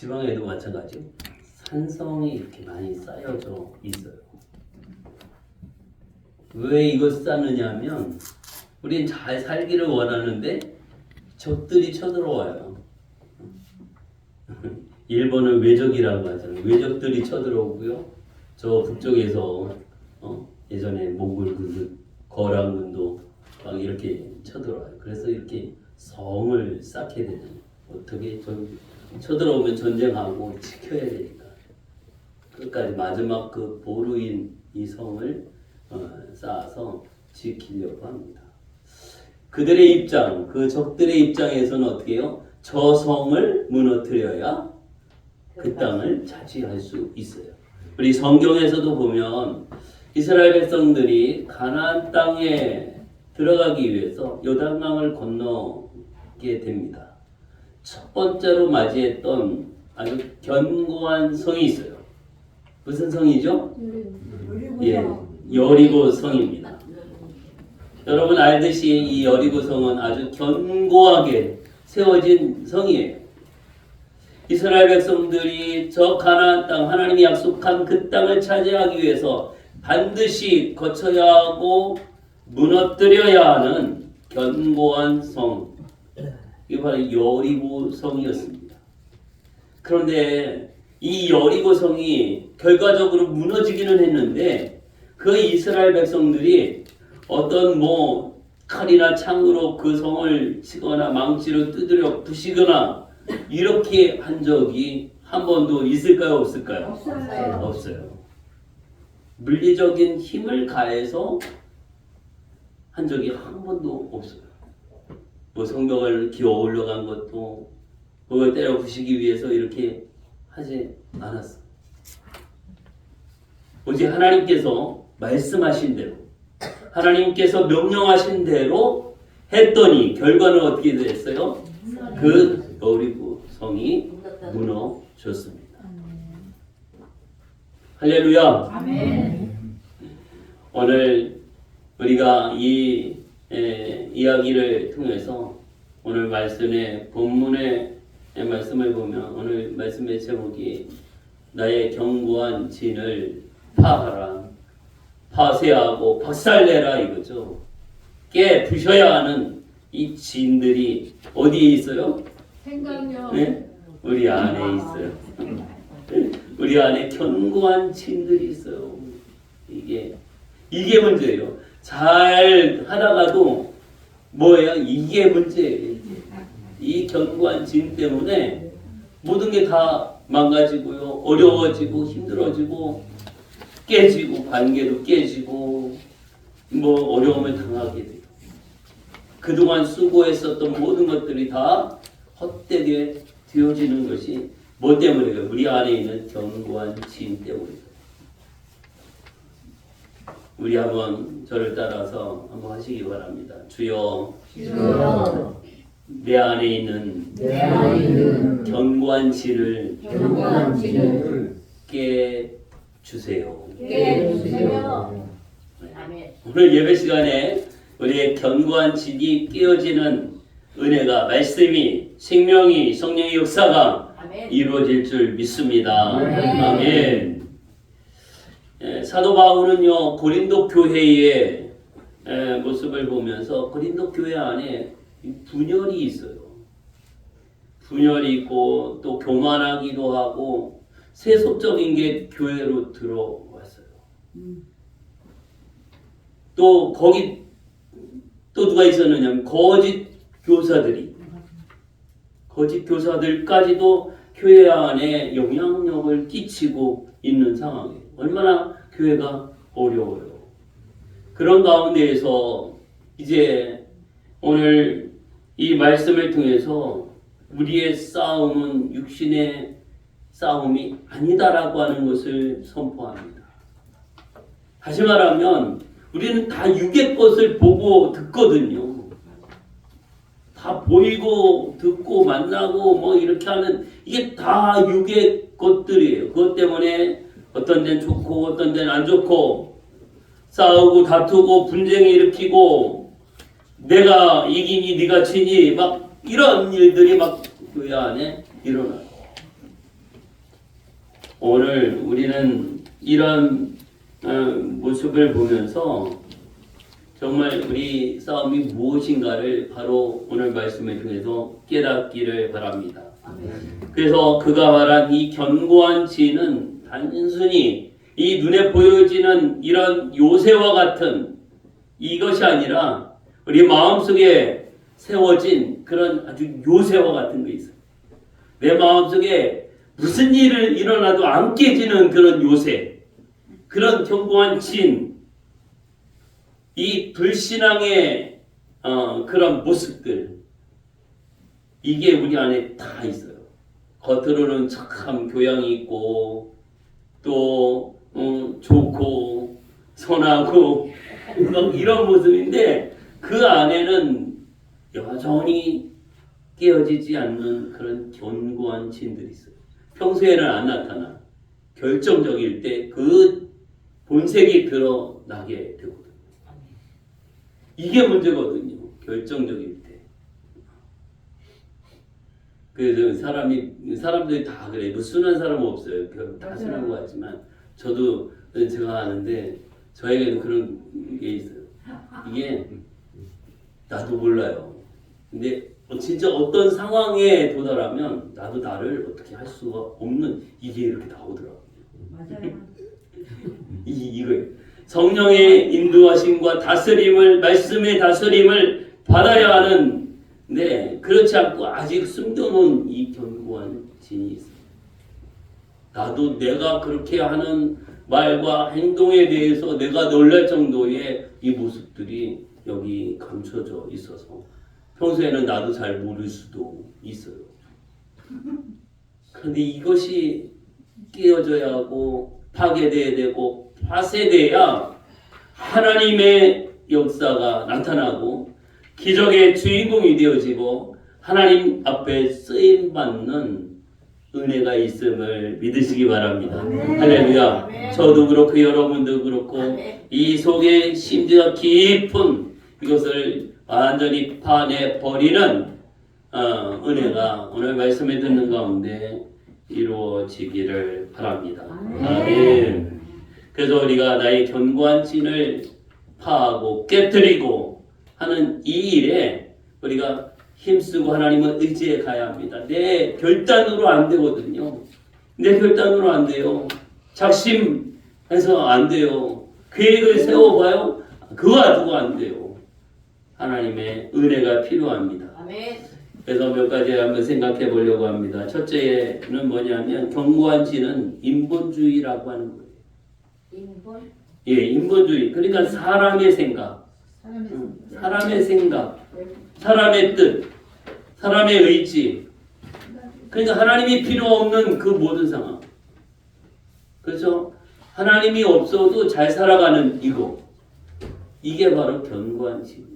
지방에도 마찬가지요. 산성이 이렇게 많이 쌓여져 있어요. 왜 이걸 쌓느냐 하면 우린 잘 살기를 원하는데 적들이 쳐들어와요. 일본은 외적이라고 하잖아요. 외적들이 쳐들어오고요. 저 북쪽에서 예전에 몽골 거란군도 막 이렇게 쳐들어와요. 그래서 이렇게 성을 쌓게 되잖아요. 어떻게 쳐들어오면 전쟁하고 지켜야 되니까 끝까지 마지막 그 보루인 이 성을 쌓아서 지키려고 합니다. 그들의 입장, 그 적들의 입장에서는 어떻게 해요? 저 성을 무너뜨려야 그 땅을 차지할 수 있어요. 우리 성경에서도 보면 이스라엘 백성들이 가나안 땅에 들어가기 위해서 요단강을 건너게 됩니다. 첫 번째로 맞이했던 아주 견고한 성이 있어요. 무슨 성이죠? 예, 여리고 성입니다. 여러분 알듯이 이 여리고 성은 아주 견고하게 세워진 성이에요. 이스라엘 백성들이 저 가나안 땅, 하나님이 약속한 그 땅을 차지하기 위해서 반드시 거쳐야 하고 무너뜨려야 하는 견고한 성, 이게 바로 여리고 성이었습니다. 그런데 이 여리고 성이 결과적으로 무너지기는 했는데 그 이스라엘 백성들이 어떤 칼이나 창으로 그 성을 치거나 망치로 두드려 부시거나 이렇게 한 적이 한 번도 있을까요? 없을까요? 없어요. 없어요. 물리적인 힘을 가해서 한 적이 한 번도 없어요. 성벽을 기어 올라간 것도 그걸 때려 부시기 위해서 이렇게 하지 않았어. 오직 하나님께서 말씀하신 대로, 하나님께서 명령하신 대로 했더니 결과는 어떻게 됐어요? 그 여리고 성이 무너졌습니다. 할렐루야. 아멘. 오늘 우리가 이 이야기를 통해서 오늘 말씀의 본문의 말씀을 보면 오늘 말씀의 제목이 나의 견고한 진을 파하라, 파쇄하고 박살내라 이거죠. 깨 부셔야 하는 이 진들이 어디에 있어요? 생각력. 네? 우리 안에 있어요. 우리 안에 견고한 진들이 있어요. 이게 문제예요. 잘 하다가도 뭐예요? 이게 문제예요. 이 견고한 진 때문에 모든 게 다 망가지고요. 어려워지고 힘들어지고 깨지고 관계도 깨지고 어려움을 당하게 돼요. 그동안 수고했었던 모든 것들이 다 헛되게 되어지는 것이 뭐 때문이에요? 우리 안에 있는 견고한 진 때문이에요. 우리 한번 저를 따라서 한번 하시기 바랍니다. 주여, 내 안에 있는 견고한 진을 깨 주세요. 오늘 예배 시간에 우리의 견고한 진이 깨어지는 은혜가, 말씀이, 생명이, 성령의 역사가 이루어질 줄 믿습니다. 아멘. 사도 바울은요, 고린도 교회의 모습을 보면서 고린도 교회 안에 분열이 있어요. 분열이 있고 또 교만하기도 하고 세속적인 게 교회로 들어왔어요. 또 거기 또 누가 있었느냐면 거짓 교사들까지도 교회 안에 영향력을 끼치고 있는 상황이에요. 얼마나 교회가 어려워요. 그런 가운데에서 이제 오늘 이 말씀을 통해서 우리의 싸움은 육신의 싸움이 아니다라고 하는 것을 선포합니다. 다시 말하면 우리는 다 육의 것을 보고 듣거든요. 다 보이고 듣고 만나고 이렇게 하는 이게 다 육의 것들이에요. 그것 때문에 어떤 데는 좋고 어떤 데는 안 좋고 싸우고 다투고 분쟁을 일으키고 내가 이기니 네가 지니 이런 일들이 교회 안에 일어나요. 오늘 우리는 이런 모습을 보면서 정말 우리 싸움이 무엇인가를 바로 오늘 말씀을 통해서 깨닫기를 바랍니다. 그래서 그가 말한 이 견고한 진은 단순히 이 눈에 보여지는 이런 요새와 같은 이것이 아니라 우리 마음속에 세워진 그런 아주 요새와 같은 게 있어요. 내 마음속에 무슨 일을 일어나도 안 깨지는 그런 요새, 그런 견고한 진, 이 불신앙의 그런 모습들, 이게 우리 안에 다 있어요. 겉으로는 참 교양이 있고 또 좋고 선하고 막 이런 모습인데 그 안에는 여전히 깨어지지 않는 그런 견고한 진들이 있어요. 평소에는 안 나타나. 결정적일 때 그 본색이 드러나게 되거든요. 이게 문제거든요. 결정적일 때. 그래서 사람들이 다 그래. 뭐 순한 사람은 없어요. 다 순한 것 같지만 저도 제가 아는데 저에게도 그런 게 있어요. 이게 나도 몰라요. 근데 진짜 어떤 상황에 도달하면 나도 나를 어떻게 할 수가 없는 이게 이렇게 나오더라고요. 맞아요. 이거예요. 성령의 인도하심과 다스림을, 말씀의 다스림을 받아야 하는, 네, 그렇지 않고 아직 숨겨놓은 이 견고한 진이 있어요. 나도 내가 그렇게 하는 말과 행동에 대해서 내가 놀랄 정도의 이 모습들이 여기 감춰져 있어서 평소에는 나도 잘 모를 수도 있어요. 그런데 이것이 깨어져야 하고 파괴돼야 되고 파쇄돼야 하나님의 역사가 나타나고 기적의 주인공이 되어지고 하나님 앞에 쓰임받는 은혜가 있음을 믿으시기 바랍니다. 할렐루야. 저도 그렇고 여러분도 그렇고 이 속에 심지어 깊은 이것을 완전히 파내버리는 은혜가 오늘 말씀에 듣는 가운데 이루어지기를 바랍니다. 아멘. 그래서 우리가 나의 견고한 진을 파하고 깨뜨리고 하는 이 일에 우리가 힘쓰고 하나님을 의지해 가야 합니다. 내 결단으로 안 되거든요. 내 결단으로 안 돼요. 작심해서 안 돼요. 계획을 세워봐요. 그거 두고 안 돼요. 하나님의 은혜가 필요합니다. 아멘. 그래서 몇 가지 한번 생각해 보려고 합니다. 첫째는 뭐냐면 견고한 진은 인본주의라고 하는 거예요. 인본? 예, 인본주의. 그러니까 사람의 생각, 사람의 생각, 사람의 뜻, 사람의 의지. 그러니까 하나님이 필요 없는 그 모든 상황. 그렇죠? 하나님이 없어도 잘 살아가는 이거. 이게 바로 견고한 진입니다.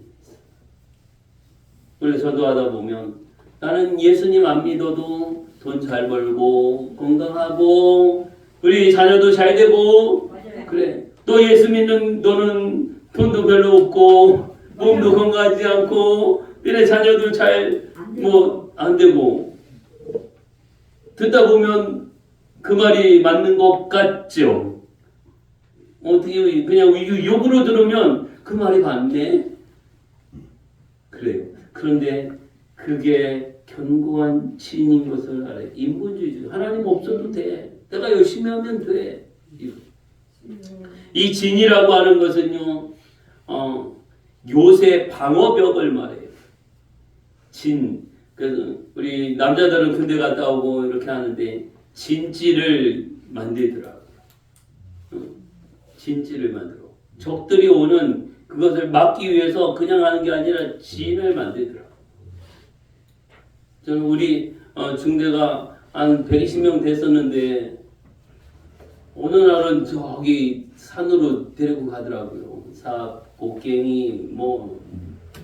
원래 전도하다 보면 나는 예수님 안 믿어도 돈 잘 벌고 건강하고 우리 자녀도 잘 되고 그래. 또 예수 믿는 너는 돈도 별로 없고 몸도 건강하지 않고 너네 자녀도 잘 뭐 안 되고 듣다 보면 그 말이 맞는 것 같죠. 어떻게 그냥 욕으로 들으면 그 말이 맞네. 그래요. 그런데 그게 견고한 진인 것을 알아요. 인본주의죠. 하나님 없어도 돼. 내가 열심히 하면 돼. 이 진이라고 하는 것은요, 요새 방어벽을 말해요. 진. 그래서 우리 남자들은 군대 갔다 오고 이렇게 하는데 진지를 만들더라고요. 진지를 만들어. 적들이 오는 그것을 막기 위해서 그냥 하는 게 아니라 진을 만들더라고요. 저는 우리 중대가 한 120명 됐었는데 어느 날은 저기 산으로 데리고 가더라고요. 삽, 곡괭이,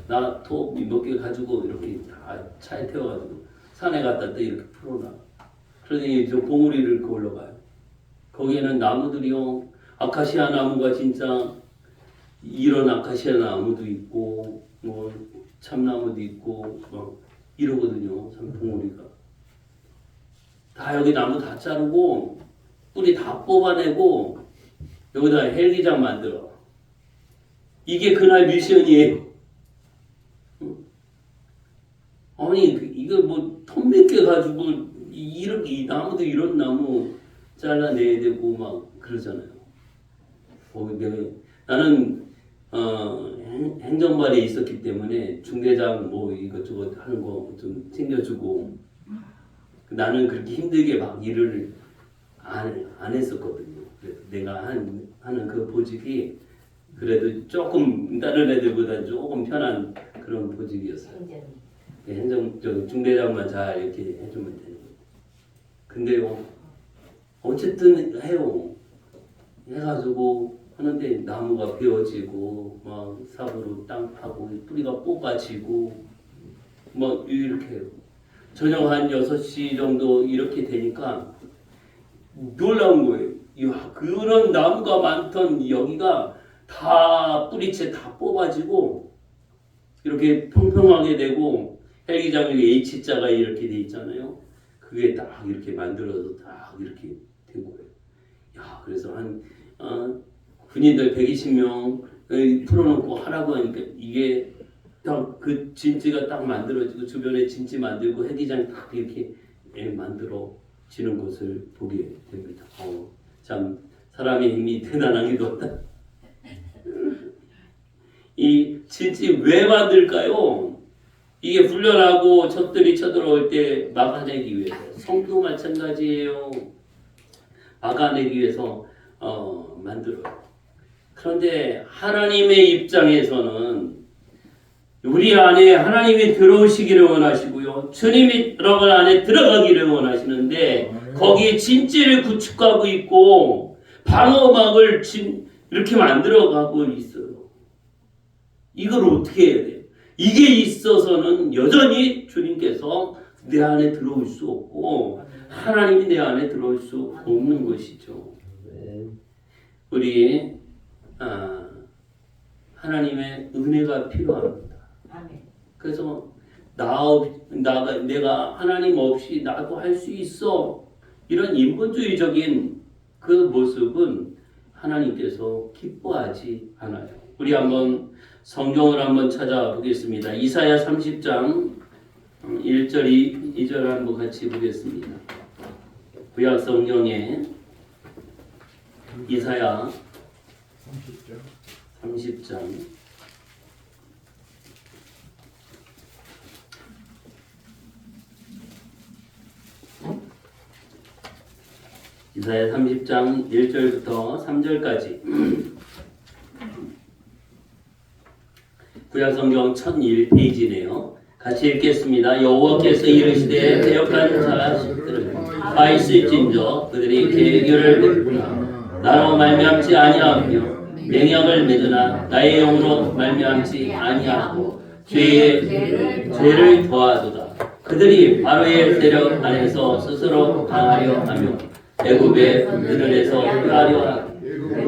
나톱 몇 개 가지고 이렇게 다 차에 태워가지고 산에 갖다 이렇게 풀어놔. 그러더니 저 봉우리를 이렇게 올라가요. 거기에는 나무들이요. 아카시아 나무가 진짜 이런 아카시아 나무도 있고 참나무도 있고 이러거든요. 봉우리가. 다 여기 나무 다 자르고 뿌리 다 뽑아내고 여기다 헬기장 만들어. 이게 그날 미션이에요. 아니 이거 뭐 톱 몇 개 가지고 이렇게 이 나무도 이런 나무 잘라내야 되고 막 그러잖아요. 나는 행정반에 있었기 때문에 중대장 뭐 이것저것 하는 거 좀 챙겨주고 나는 그렇게 힘들게 막 일을 안 했었거든요. 그래서 내가 하는 그 보직이 그래도 조금 다른 애들보다 조금 편한 그런 보직이었어요. 행정적 중대장만 잘 이렇게 해주면 되는 거예요. 근데요, 어쨌든 해요. 해가지고 하는데 나무가 베어지고 막 삽으로 땅 파고 뿌리가 뽑아지고 막 이렇게 해요. 저녁 한 6시 정도 이렇게 되니까 놀라운 거예요. 이야, 그런 나무가 많던 여기가 다 뿌리채 다 뽑아지고 이렇게 평평하게 되고 헬기장 여기 H자가 이렇게 돼 있잖아요. 그게 딱 이렇게 만들어서 딱 이렇게 된 거예요. 야, 그래서 한 군인들 120명 풀어놓고 하라고 하니까 이게 딱 그 진지가 딱 만들어지고 주변에 진지 만들고 헬기장 딱 이렇게 만들어지는 것을 보게 됩니다. 참 사람의 힘이 대단하기도 하다. 이 진지 왜 만들까요? 이게 훈련하고 적들이 쳐들어올 때 막아내기 위해서. 성도 마찬가지예요. 막아내기 위해서 만들어요. 그런데 하나님의 입장에서는 우리 안에 하나님이 들어오시기를 원하시고요. 주님이 여러분 안에 들어가기를 원하시는데 거기에 진지를 구축하고 있고 방어막을 이렇게 만들어가고 있어요. 이걸 어떻게 해야 돼요? 이게 있어서는 여전히 주님께서 내 안에 들어올 수 없고 하나님이 내 안에 들어올 수 없는 것이죠. 우리 하나님의 은혜가 필요합니다. 그래서 내가 하나님 없이 나도 할 수 있어. 이런 인본주의적인 그 모습은 하나님께서 기뻐하지 않아요. 우리 한번 성경을 한번 찾아보겠습니다. 이사야 30장 1절 2절 한번 같이 보겠습니다. 구약 성경에 이사야 30장 이사야 30장 1절부터 3절까지 구약성경 1001페이지네요. 같이 읽겠습니다. 여호와께서 이르시되 배역한 자식들을 다 있을진저 그들이 계교를 베푸나 나로 말미암지 아니하며 맹약을 맺으나 나의 영으로 말미암지 아니하고 죄를 더하도다. 그들이 바로의 세력 안에서 스스로 강하려 하며 애굽의 그늘에서 피하려 하고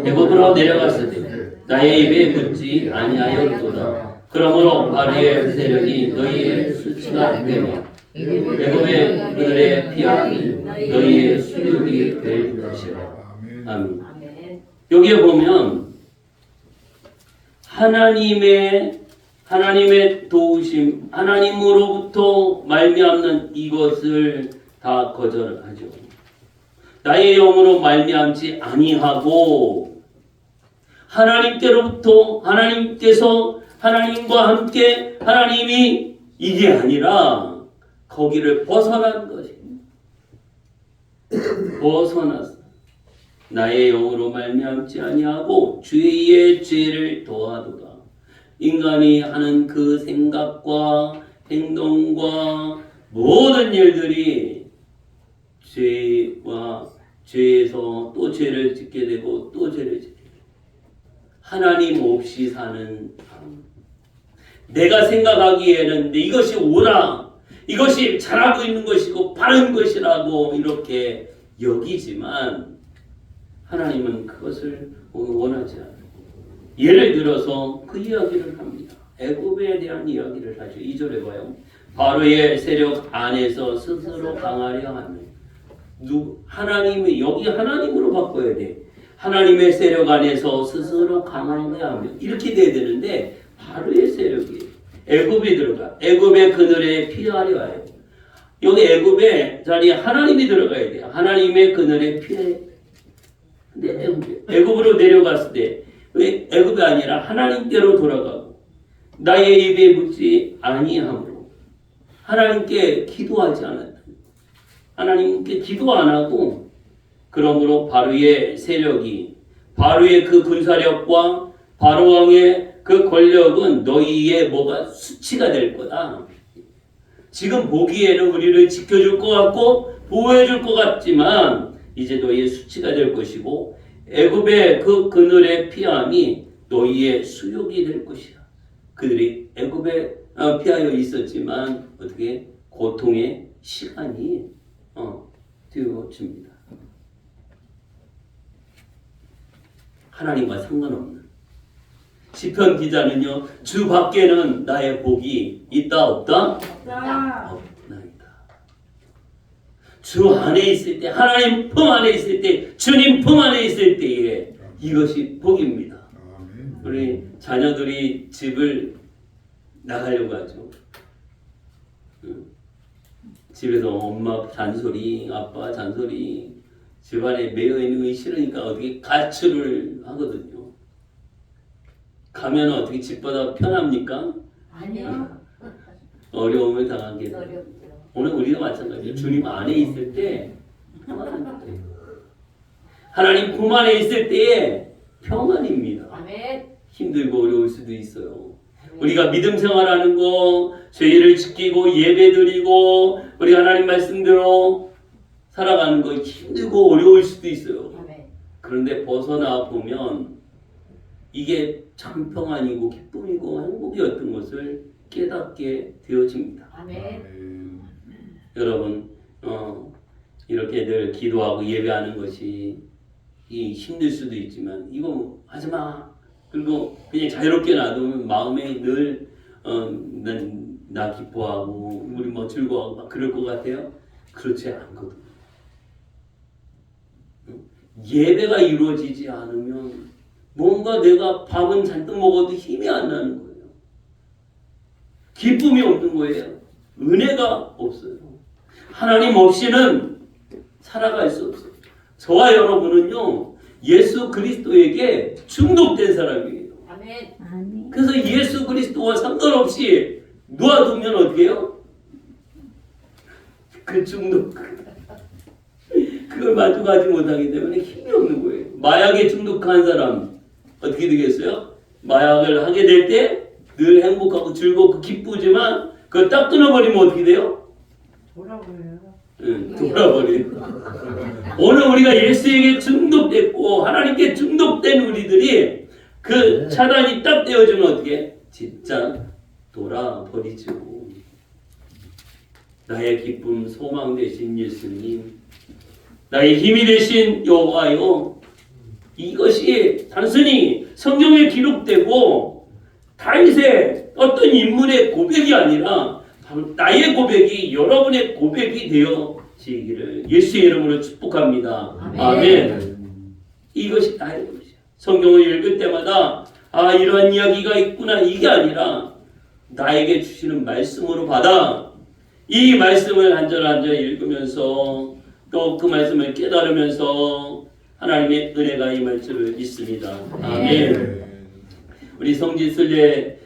애굽으로 내려갔을 때 나의 입에 붙지 아니하였도다. 그러므로 바로의 세력이 너희의 수치가 되며 애굽의 그늘에 피하니 너희의 수욕이 될 것이라. 아멘. 여기에 보면 하나님의 도우심, 하나님으로부터 말미암는 이것을 다 거절하죠. 나의 영으로 말미암지 아니하고 하나님께로부터 하나님께서 하나님과 함께 하나님이 이게 아니라 거기를 벗어난 것입니다. 벗어났어. 나의 영으로 말미암지 아니하고 주의 죄를 더하도다. 인간이 하는 그 생각과 행동과 모든 일들이 죄에서 또 죄를 짓게 되고 또 죄를 짓게 되고 하나님 없이 사는 삶. 내가 생각하기에는 이것이 옳아, 이것이 잘하고 있는 것이고 바른 것이라고 이렇게 여기지만 하나님은 그것을 원하지 않아요. 예를 들어서 그 이야기를 합니다. 애굽에 대한 이야기를 하죠. 2절에 봐요. 바로의 세력 안에서 스스로 강하려 하는. 하나님이 여기 하나님으로 바꿔야 돼. 하나님의 세력 안에서 스스로 강하게 하며 이렇게 돼야 되는데 바로의 세력이 애굽이 들어가. 애굽의 그늘에 피하려 해요. 여기 애굽의 자리에 하나님이 들어가야 돼요. 하나님의 그늘에 피해. 근데 애굽으로 내려갔을 때 왜 애굽이 아니라 하나님께로 돌아가고 나의 입에 묻지 아니함으로 하나님께 기도하지 않았다. 하나님께 기도 안 하고 그러므로 바로의 세력이 바로의 그 군사력과 바로 왕의 그 권력은 너희의 뭐가 수치가 될 거다. 지금 보기에는 우리를 지켜줄 것 같고 보호해줄 것 같지만 이제 너희의 수치가 될 것이고 애굽의 그 그늘의 피함이 너희의 수욕이 될 것이야. 그들이 애굽에 피하여 있었지만 어떻게 고통의 시간이 되어집니다. 하나님과 상관없는 시편 기자는요, 주 밖에는 나의 복이 있다 없다? 없다. 없나이다. 주 안에 있을 때, 하나님 품 안에 있을 때, 주님 품 안에 있을 때에 이것이 복입니다. 우리 자녀들이 집을 나가려고 하죠. 집에서 엄마 잔소리, 아빠 잔소리, 집안에 매여 있는 거 싫으니까 어떻게 가출을 하거든요. 가면 어떻게 집보다 편합니까? 아니요. 어려움을 당하게 돼요. 어렵죠. 오늘 우리도 마찬가지예요. 주님 안에 있을 때 평안한 거예요. 하나님 품 안에 있을 때에 평안입니다. 아멘. 힘들고 어려울 수도 있어요. 우리가 믿음 생활하는 거, 죄를 지키고 예배드리고 우리 하나님 말씀대로 살아가는 거 힘들고 어려울 수도 있어요. 아멘. 그런데 벗어나 보면 이게 참 평안이고 기쁨이고 행복이었던 것을 깨닫게 되어집니다. 아멘. 여러분 이렇게 늘 기도하고 예배하는 것이 힘들 수도 있지만 이거 하지 마. 그리고 그냥 자유롭게 놔두면 마음에 늘 나 기뻐하고 우리 뭐 즐거워하고 막 그럴 것 같아요. 그렇지 않거든요. 예배가 이루어지지 않으면 뭔가 내가 밥은 잔뜩 먹어도 힘이 안 나는 거예요. 기쁨이 없는 거예요. 은혜가 없어요. 하나님 없이는 살아갈 수 없어요. 저와 여러분은요, 예수 그리스도에게 중독된 사람이에요. 아멘. 그래서 예수 그리스도와 상관없이 놓아두면 어떻게 해요? 그 중독, 그걸 만족하지 못하기 때문에 힘이 없는 거예요. 마약에 중독한 사람 어떻게 되겠어요? 마약을 하게 될 때 늘 행복하고 즐겁고 기쁘지만 그걸 딱 끊어버리면 어떻게 돼요? 돌아버려요. 돌아버려요. 오늘 우리가 예수에게 중독됐고 하나님께 중독된 우리들이 그 차단이 딱 되어지면 어떻게? 진짜 돌아버리죠. 나의 기쁨 소망 되신 예수님, 나의 힘이 되신 여호와요, 이것이 단순히 성경에 기록되고 다윗의 어떤 인물의 고백이 아니라 바로 나의 고백이 여러분의 고백이 되어지기를 예수의 이름으로 축복합니다. 아멘. 이것이 나의 것이야. 성경을 읽을 때마다 이런 이야기가 있구나 이게 아니라 나에게 주시는 말씀으로 받아 이 말씀을 한 절 한 절 읽으면서 또 그 말씀을 깨달으면서 하나님의 은혜가 임할 줄을 믿습니다. 아멘. 우리 성지순례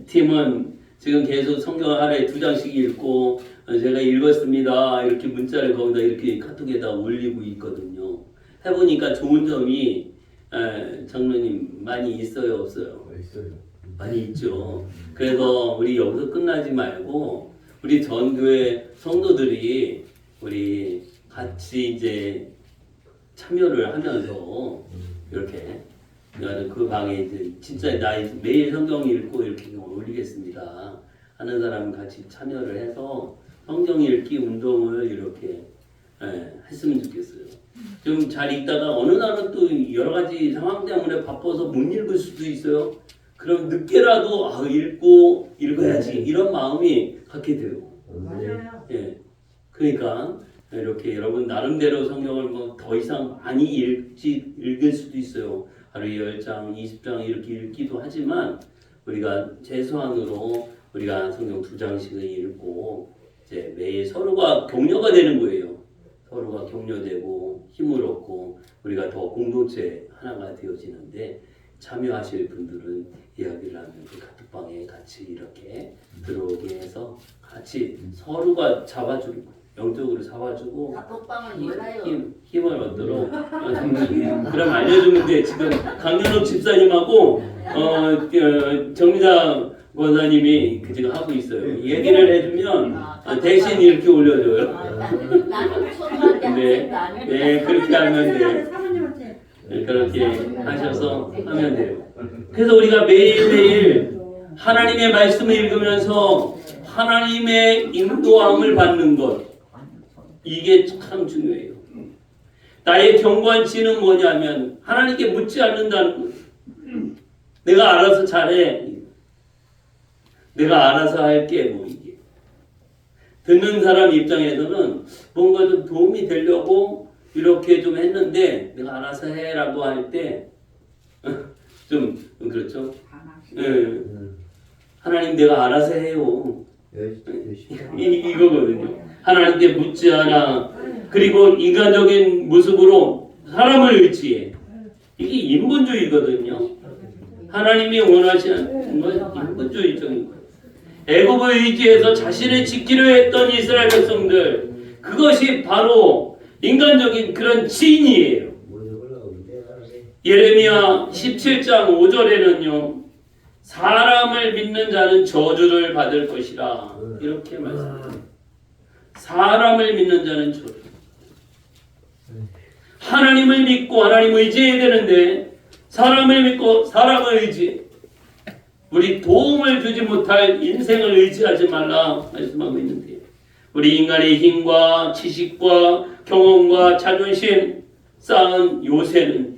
팀은 지금 계속 성경 하루에 2장씩 읽고 제가 읽었습니다. 이렇게 문자를 거기다 이렇게 카톡에다 올리고 있거든요. 해보니까 좋은 점이 장로님 많이 있어요, 없어요? 있어요. 많이 있죠. 그래서 우리 여기서 끝나지 말고 우리 전교회 성도들이 우리 같이 이제 참여를 하면서 이렇게 나는 그 방에 이제 진짜 나 매일 성경 읽고 이렇게 올리겠습니다 하는 사람 같이 참여를 해서 성경 읽기 운동을 이렇게 했으면 좋겠어요. 좀 잘 읽다가 어느 날은 또 여러 가지 상황 때문에 바빠서 못 읽을 수도 있어요. 그럼 늦게라도 읽고 읽어야지 이런 마음이 갖게 돼요. 맞아요. 예, 그러니까 이렇게 여러분 나름대로 성경을 뭐 더 이상 많이 읽을 수도 있어요. 하루에 10장, 20장 이렇게 읽기도 하지만 우리가 최소한으로 우리가 성경 2장씩은 읽고 이제 매일 서로가 격려가 되는 거예요. 서로가 격려되고 힘을 얻고 우리가 더 공동체 하나가 되어지는데 참여하실 분들은 이야기를 하면 그 카톡방에 같이 이렇게 들어오게 해서 같이 서로가 잡아주고 영적으로 잡아주고 카톡방을 몰라요. 힘을 얻도록 그럼 알려주면 돼. 지금 강연옥 집사님하고 정미자 권사님이 지금 하고 있어요. 얘기를 해주면 대신 이렇게 올려줘요. 나는 소중한데 네, 그렇게 하면 돼요. 사모님한테 그렇게 하셔서 하면 돼요. 그래서 우리가 매일매일 하나님의 말씀을 읽으면서 하나님의 인도함을 받는 것, 이게 참 중요해요. 나의 경관치는 뭐냐면 하나님께 묻지 않는다는 거예요. 내가 알아서 잘해. 내가 알아서 할게. 뭐 이게 듣는 사람 입장에서는 뭔가 좀 도움이 되려고 이렇게 좀 했는데 내가 알아서 해라고 할 때 좀 그렇죠. 하나님 내가 알아서 해요. 이거거든요. 하나님께 묻지 않아. 그리고 인간적인 모습으로 사람을 의지해. 이게 인본주의거든요. 하나님이 원하시는 건 인본주의적인 거예요. 애굽을 의지해서 자신을 지키려 했던 이스라엘 백성들, 그것이 바로 인간적인 그런 지인이에요. 예레미야 17장 5절에는요. 사람을 믿는 자는 저주를 받을 것이라 이렇게 말씀합니다. 사람을 믿는 자는 저주. 하나님을 믿고 하나님 의지해야 되는데 사람을 믿고 사람을 의지해. 우리 도움을 주지 못할 인생을 의지하지 말라 말씀하고 있는데 우리 인간의 힘과 지식과 경험과 자존심 쌓은 요새는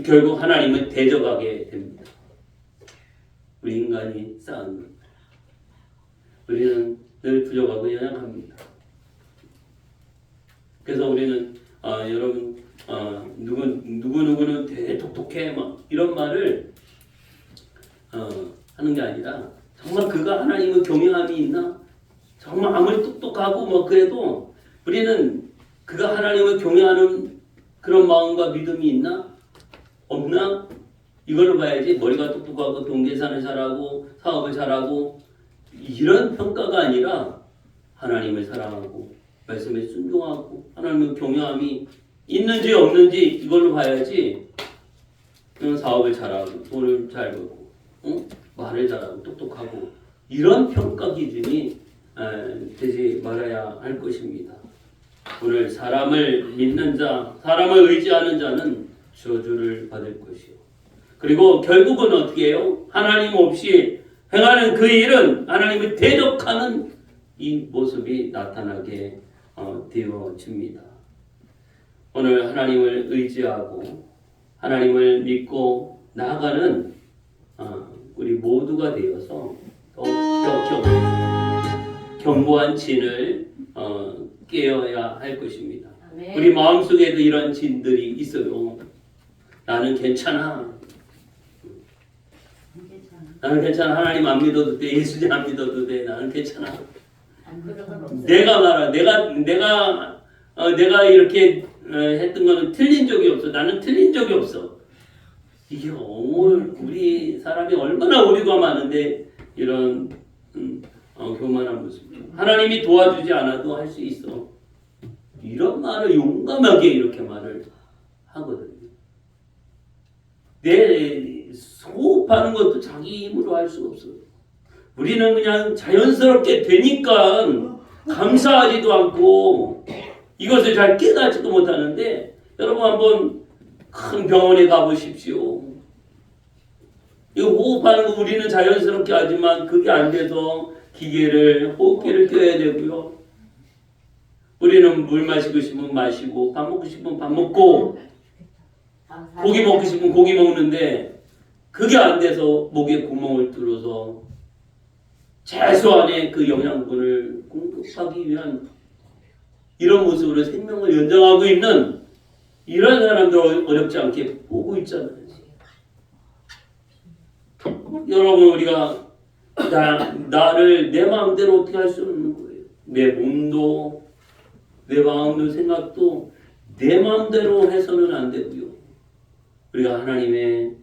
결국 하나님을 대적하게 됩니다. 우리 인간이 쌓은 것. 우리는 늘 부족하고 연약합니다. 그래서 우리는 여러분 누구는 되게 똑똑해 막 이런 말을 하는 게 아니라 정말 그가 하나님을 경외함이 있나? 정말 아무리 똑똑하고 뭐 그래도 우리는 그가 하나님을 경외하는 그런 마음과 믿음이 있나? 없나? 이걸로 봐야지. 머리가 똑똑하고 동계산을 잘하고 사업을 잘하고 이런 평가가 아니라 하나님을 사랑하고 말씀에 순종하고 하나님의 경외함이 있는지 없는지 이걸로 봐야지. 사업을 잘하고 돈을 잘 벌고 말을 잘하고 똑똑하고 이런 평가 기준이 되지 말아야 할 것입니다. 오늘 사람을 믿는 자, 사람을 의지하는 자는 저주를 받을 것이요. 그리고 결국은 어떻게 해요? 하나님 없이 행하는 그 일은 하나님을 대적하는 이 모습이 나타나게 되어집니다. 오늘 하나님을 의지하고 하나님을 믿고 나아가는 우리 모두가 되어서 더 견고한 진을 깨어야 할 것입니다. 우리 마음속에도 이런 진들이 있어요. 나는 괜찮아. 나는 괜찮아. 하나님 안 믿어도 돼. 예수님 안 믿어도 돼. 나는 괜찮아. 내가 말아. 내가 이렇게 했던 거는 틀린 적이 없어. 나는 틀린 적이 없어. 이게 우리 사람이 얼마나 오류가 많은데 이런 교만한 모습. 하나님이 도와주지 않아도 할 수 있어. 이런 말을 용감하게 이렇게 말을 하거든요. 내 호흡하는 것도 자기 힘으로 할 수가 없어요. 우리는 그냥 자연스럽게 되니까 감사하지도 않고 이것을 잘 깨닫지도 못하는데 여러분 한번 큰 병원에 가보십시오. 이거 호흡하는 거 우리는 자연스럽게 하지만 그게 안 돼서 기계를 호흡기를 껴야 되고요. 우리는 물 마시고 싶으면 마시고 밥 먹고 싶으면 밥 먹고 고기 먹고 싶으면 고기 먹는데 그게 안 돼서 목에 구멍을 뚫어서 최소한의 그 영양분을 공급하기 위한 이런 모습으로 생명을 연장하고 있는 이런 사람들 어렵지 않게 보고 있잖아요. 여러분 우리가 나를 내 마음대로 어떻게 할 수 없는 거예요. 내 몸도 내 마음도 생각도 내 마음대로 해서는 안 되고요. 우리가 하나님의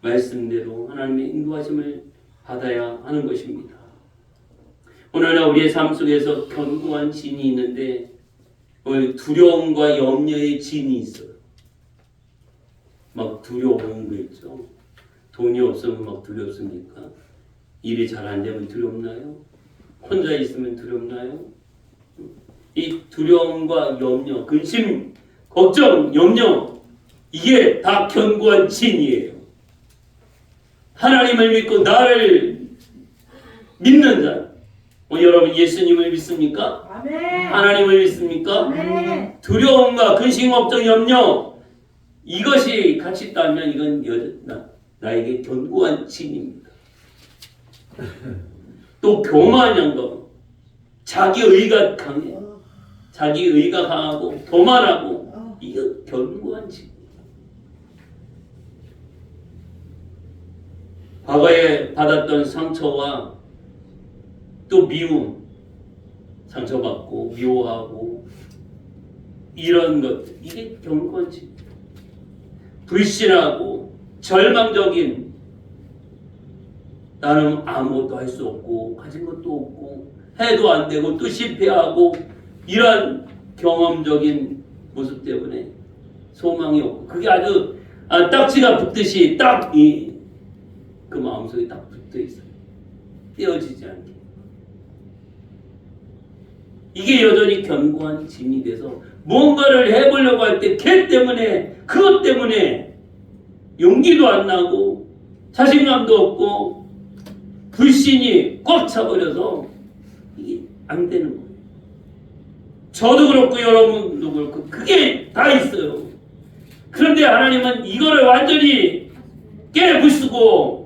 말씀대로 하나님의 인도하심을 받아야 하는 것입니다. 오늘날 우리의 삶 속에서 견고한 진이 있는데 두려움과 염려의 진이 있어요. 막 두려운 거 있죠. 돈이 없으면 막 두렵습니까? 일이 잘 안 되면 두렵나요? 혼자 있으면 두렵나요? 이 두려움과 염려, 근심, 걱정, 염려 이게 다 견고한 진이에요. 하나님을 믿고 나를 믿는 자. 여러분 예수님을 믿습니까? 아멘. 하나님을 믿습니까? 아멘. 두려움과 근심, 걱정, 염려 이것이 같이 있다면 이건 나에게 견고한 진입니다. 또 교만한 거, 자기 의가 강해, 자기 의가 강하고 교만하고 이거 견고한 진. 과거에 받았던 상처와 또 미움, 상처받고 미워하고 이런 것들 이게 견고한 진. 불신하고 절망적인 나는 아무것도 할 수 없고 가진 것도 없고 해도 안 되고 또 실패하고 이런 경험적인 모습 때문에 소망이 없고 그게 아주 딱지가 붙듯이 딱 그 마음속에 딱 붙어 있어요. 떼어지지 않게. 이게 여전히 견고한 진이 돼서 뭔가를 해보려고 할 때 걔 때문에 그것 때문에 용기도 안 나고 자신감도 없고 불신이 꽉 차버려서 이게 안 되는 거예요. 저도 그렇고 여러분도 그렇고 그게 다 있어요. 그런데 하나님은 이거를 완전히 깨부수고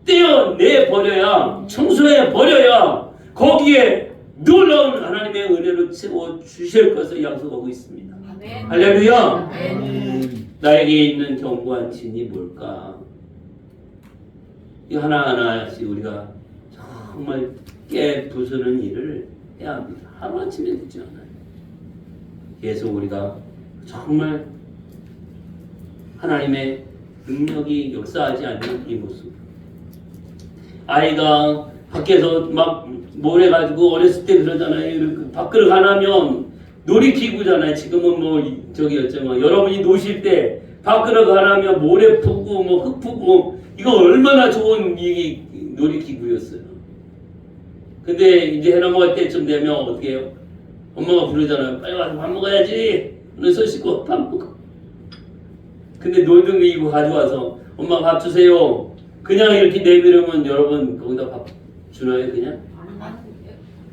떼어내버려야 청소해버려야 거기에 놀라운 하나님의 은혜로 채워주실 것을 약속하고 있습니다. 아멘. 할렐루야. 아멘. 나에게 있는 견고한 진이 뭘까? 이 하나하나씩 우리가 정말 깨부수는 일을 해야 합니다. 하루아침에 되지 않아요. 계속 우리가 정말 하나님의 능력이 역사하지 않는 이 모습. 아이가 밖에서 막 뭘 해가지고 어렸을 때 그러잖아요. 밖으로 가라면 놀이기구잖아요. 지금은 뭐 저기였지만 여러분이 노실 때 밖으로 가라면 모래 푸고 뭐 흙 푸고 이거 얼마나 좋은 이 놀이기구였어요. 근데 이제 해 넘어갈 때쯤 되면 어떻게 해요? 엄마가 부르잖아요. 빨리 와서 밥 먹어야지. 오늘 손 씻고 밥 먹어. 근데 놀던 이거 가져와서 엄마 밥 주세요. 그냥 이렇게 내밀으면 여러분 거기다 밥 주나요 그냥?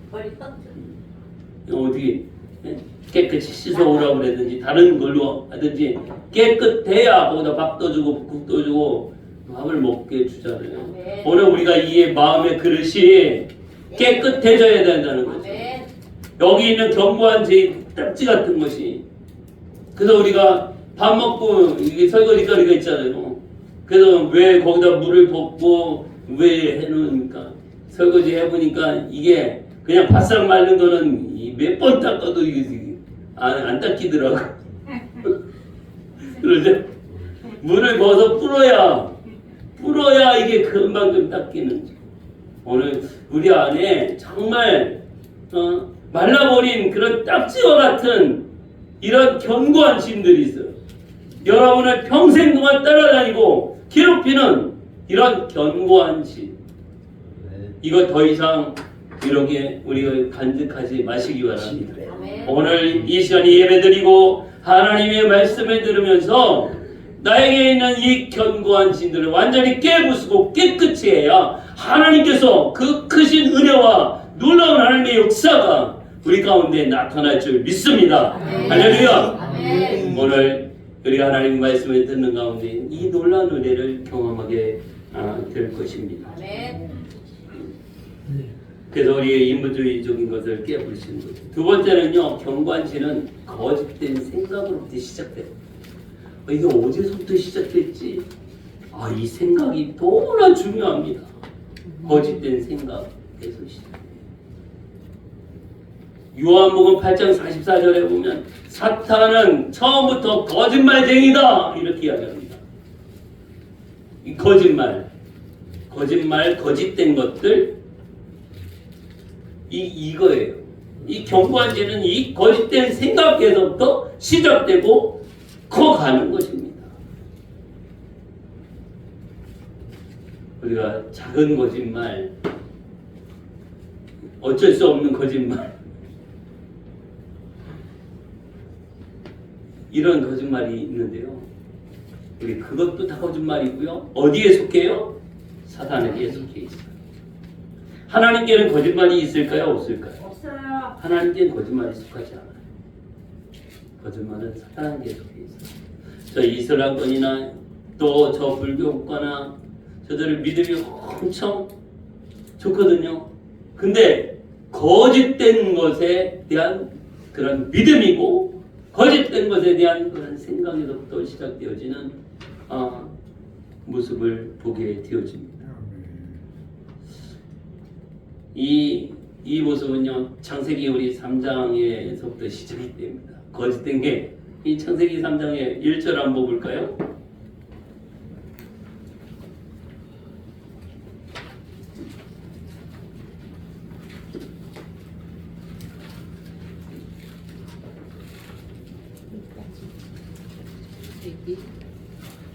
머리 떴죠. 어떻게 깨끗이 씻어오라고 그러든지 다른 걸로 하든지 깨끗해야 거기다 밥 떠주고 국 떠주고 밥을 먹게 주잖아요. 네. 오늘 우리가 이 마음의 그릇이 깨끗해져야 된다는 거죠. 아멘. 여기 있는 견고한 제 딱지 같은 것이 그래서 우리가 밥 먹고 이게 설거지거리가 있잖아요. 그래서 왜 거기다 물을 붓고 왜 해놓으니까 설거지 해보니까 이게 그냥 바싹 말른 거는 몇 번 닦아도 이게 안 닦이더라고. 그러죠? 물을 벗어 풀어야 이게 금방 좀 닦이는. 오늘 우리 안에 정말 말라버린 그런 딱지와 같은 이런 견고한 짐들이 있어요. 여러분을 평생 동안 따라다니고 괴롭히는 이런 견고한 짐. 이거 더 이상 이렇게 우리가 간직하지 마시기 바랍니다. 아멘. 오늘 이 시간에 예배드리고 하나님의 말씀을 들으면서 나에게 있는 이 견고한 짐들을 완전히 깨부수고 깨끗이 해야 하나님께서 그 크신 은혜와 놀라운 하나님의 역사가 우리 가운데 나타날 줄 믿습니다. 아멘. 할렐루야. 아멘. 오늘 우리가 하나님 말씀을 듣는 가운데 이 놀라운 은혜를 경험하게 될 것입니다. 아멘. 그래서 우리의 인본주의적인 것을 깨부리시는 거죠. 두 번째는요, 경관지는 거짓된 생각으로부터 시작돼요. 이게 어디서부터 시작됐지? 이 생각이 너무나 중요합니다. 거짓된 생각에서 시작돼요. 요한복음 8장 44절에 보면 사탄은 처음부터 거짓말쟁이다 이렇게 이야기합니다. 이 거짓말, 거짓된 것들 이거예요. 이 경관지는 이 거짓된 생각에서부터 시작되고 커가는 것입니다. 우리가 작은 거짓말, 어쩔 수 없는 거짓말, 이런 거짓말이 있는데요. 우리 그것도 다 거짓말이고요. 어디에 속해요? 사단에게 속해 있어요. 하나님께는 거짓말이 있을까요? 없을까요? 없어요. 하나님께는 거짓말이 속하지 않아요. 거짓말은 사단에게 속해 있어요. 저 이슬람권이나 또 저 불교국가나 저들의 믿음이 엄청 좋거든요. 근데 거짓된 것에 대한 그런 믿음이고 거짓된 것에 대한 그런 생각에서부터 시작되어지는 모습을 보게 되어집니다. 이 모습은요, 창세기 우리 3장에서부터 시작이 됩니다. 거짓된 게, 이 창세기 3장의 1절 한번 볼까요?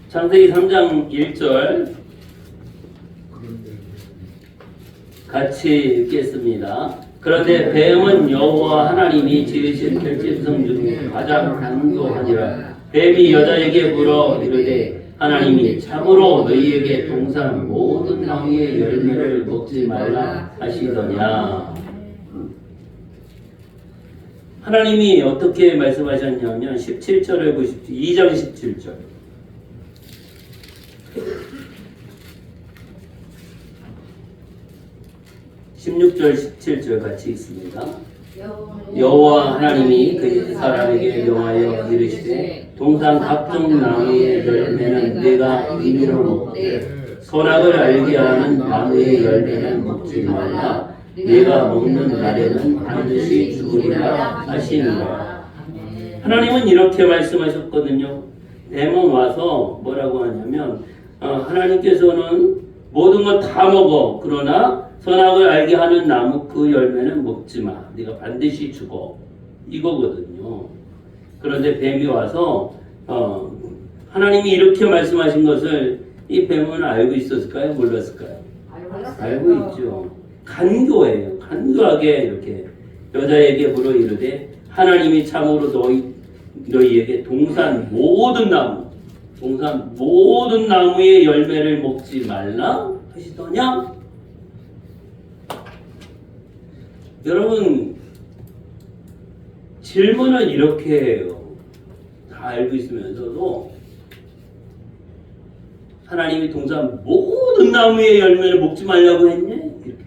창세기 3장 1절 같이 읽겠습니다. 그런데 뱀은 여호와 하나님이 지으신 들짐승 중에 가장 강도하니라. 뱀이 여자에게 물어 이르되 하나님이 참으로 너희에게 동산 모든 나무의 열매를 먹지 말라 하시더냐. 하나님이 어떻게 말씀하셨냐면 17절을 보십시오. 2장 17절. 16절 17절 같이 읽습니다. 여호와 하나님이 그 사람에게 명하여 이르시되 동산 각종 나무의 열매는 내가 임의로 먹되 선악을 알게 하는 나무의 열매는 먹지 말라. 내가 먹는 날에는 반드시 죽으리라 하시니라. 하나님은 이렇게 말씀하셨거든요. 뱀은 와서 뭐라고 하냐면 하나님께서는 모든 것 다 먹어. 그러나 선악을 알게 하는 나무 그 열매는 먹지 마. 네가 반드시 죽어. 이거거든요. 그런데 뱀이 와서 하나님이 이렇게 말씀하신 것을 이 뱀은 알고 있었을까요? 몰랐을까요? 알고 있죠. 간교해요. 간교하게 이렇게 여자에게 물어 이르되 하나님이 참으로 너희에게 동산 모든 나무의 열매를 먹지 말라 하시더냐? 여러분, 질문을 이렇게 해요. 다 알고 있으면서도 하나님이 동산 모든 나무의 열매를 먹지 말라고 했냐? 이렇게.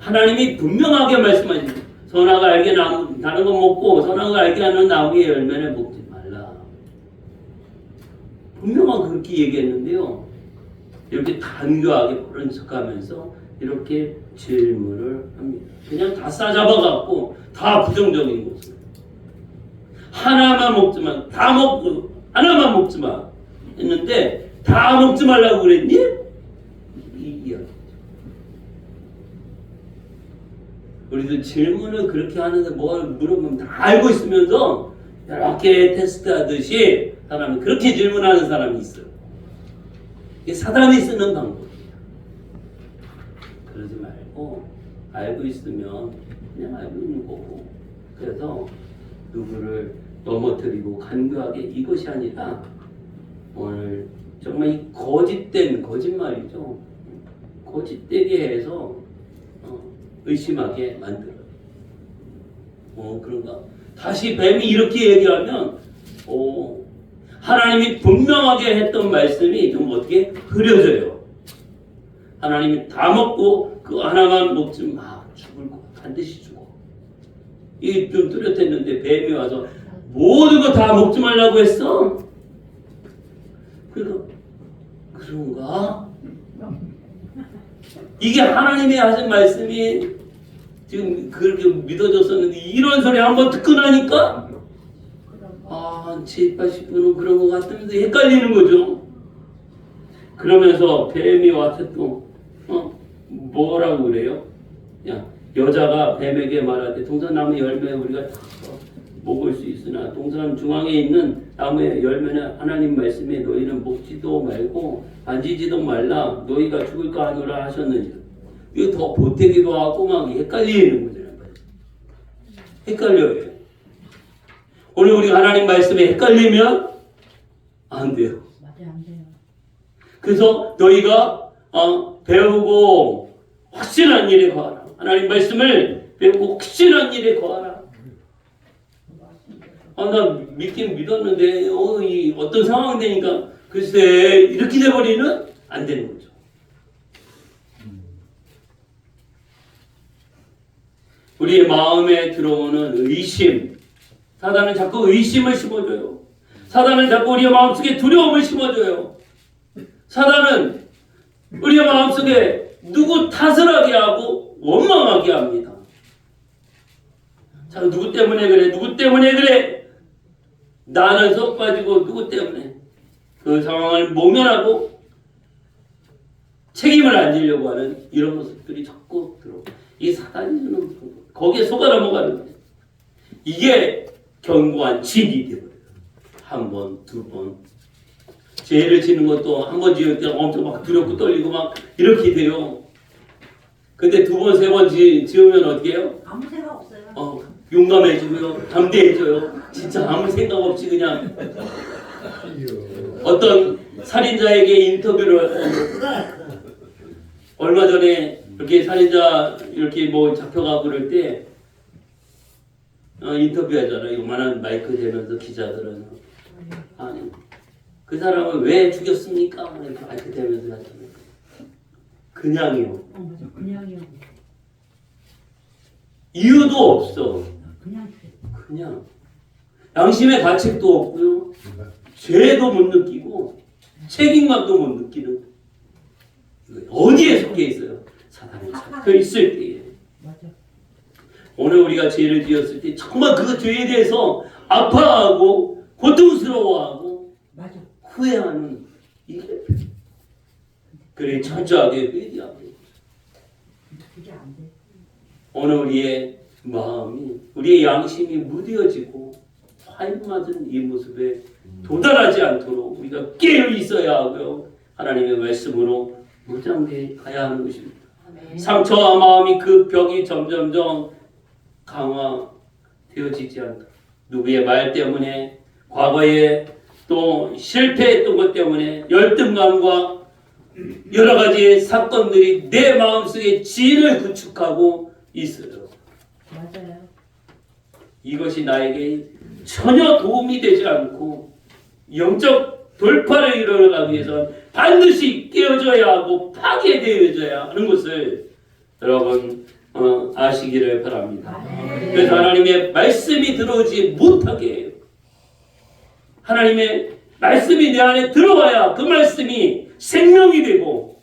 하나님이 분명하게 말씀하십니다. 선악을 알게 다른 건 먹고 선악을 알게 하는 나무의 열매를 먹지 말라. 분명하게 그렇게 얘기했는데요. 이렇게 간교하게 모른 척하면서 이렇게 질문을 합니다. 그냥 다 싸잡아갖고 다 부정적인 거죠. 하나만 먹지 마. 다 먹고 하나만 먹지 마. 했는데 다 먹지 말라고 그랬니? 이 이야기. 우리도 질문을 그렇게 하는데 뭘 물어보면 다 알고 있으면서 이렇게 테스트하듯이 사람이 그렇게 질문하는 사람이 있어요. 이게 사단이 쓰는 방법이에요. 그러지 말고 알고 있으면 그냥 알고 있는 거고, 그래서 누구를 넘어뜨리고 간교하게 이것이 아니라 오늘 정말 이 거짓된 거짓말이죠. 거짓되게 해서 의심하게 만들어요. 그런가? 다시 뱀이 이렇게 얘기하면 하나님이 분명하게 했던 말씀이 좀 어떻게 흐려져요. 하나님이 다 먹고 그 하나만 먹지 마. 죽을 거야. 반드시 죽어. 이게 좀 뚜렷했는데 뱀이 와서 모든 거 다 먹지 말라고 했어. 그러니까 그런가? 이게 하나님의 하신 말씀이 지금 그렇게 믿어졌었는데 이런 소리 한번 듣고 나니까 아, 7, 80분은 그런 것 같으면서 헷갈리는 거죠. 그러면서 뱀이 와서 또 뭐라고 그래요? 야, 여자가 뱀에게 말하되 동산나무 열매 우리가 다 먹을 수 있으나 동산 중앙에 있는 나무의 열매는 하나님 말씀에 너희는 먹지도 말고 만지지도 말라 너희가 죽을까 하노라 하셨느니라. 이거 더 보태기도 하고 막 헷갈리는 거잖아요. 헷갈려요. 오늘 우리가 하나님 말씀에 헷갈리면 안 돼요. 맞아, 안 돼요. 그래서 너희가 배우고 확실한 일에 거하라. 하나님 말씀을 배우고 확실한 일에 거하라. 나 믿긴 믿었는데 이 어떤 상황 되니까 글쎄 이렇게 돼버리는 안 되는 거죠. 우리의 마음에 들어오는 의심, 사단은 자꾸 의심을 심어줘요. 사단은 자꾸 우리의 마음속에 두려움을 심어줘요. 사단은 우리의 마음속에 누구 탓을 하게 하고 원망하게 합니다. 자, 누구 때문에 그래? 누구 때문에 그래? 나는 속 빠지고 누구 때문에 그 상황을 모면하고 책임을 안 지려고 하는 이런 모습들이 자꾸 들어오고 이 사단이 주는 거기에 속아 넘어가는 거예요. 이게 견고한 진이 되어버려요. 한 번, 두 번. 죄를 지는 것도 한 번 지을 때 엄청 막 두렵고 떨리고 막 이렇게 돼요. 근데 두 번, 세 번 지으면 어떻게 해요? 아무 생각 없어요. 용감해지고요. 담대해져요. 진짜 아무 생각 없이 그냥 어떤 살인자에게 인터뷰를 얼마 전에 이렇게 살인자 이렇게 뭐 잡혀가고 그럴 때 인터뷰하잖아요. 요만한 마이크 대면서 기자들은 아니 그 사람을 왜 죽였습니까? 이렇게 마이크 대면서 하잖아요. 그냥이요. 맞아, 그냥이요. 이유도 없어. 그냥 양심의 가책도 없고요. 죄도 못 느끼고 책임감도 못 느끼는 어디에 속해 있어요? 사단에 잡혀 있을 때에. 맞아. 오늘 우리가 죄를 지었을 때 정말 그 죄에 대해서 아파하고 고통스러워하고 맞아. 후회하는 이게 그래 철저하게 회개하고 그게 안 돼. 오늘 우리의 마음이 우리의 양심이 무뎌지고 화인맞은 이 모습에 도달하지 않도록 우리가 깨어 있어야 하고요. 하나님의 말씀으로 무장돼 가야 하는 것입니다. 상처와 마음이 그 벽이 점점점 강화되어지지 않다. 누구의 말 때문에 과거에 또 실패했던 것 때문에 열등감과 여러 가지의 사건들이 내 마음속에 진을 구축하고 있어요. 맞아요. 이것이 나에게 전혀 도움이 되지 않고 영적 돌파를 이루어가기 위해서는 반드시 깨어져야 하고 파괴되어져야 하는 것을 여러분 아시기를 바랍니다. 그래서 하나님의 말씀이 들어오지 못하게 해요. 하나님의 말씀이 내 안에 들어와야 그 말씀이 생명이 되고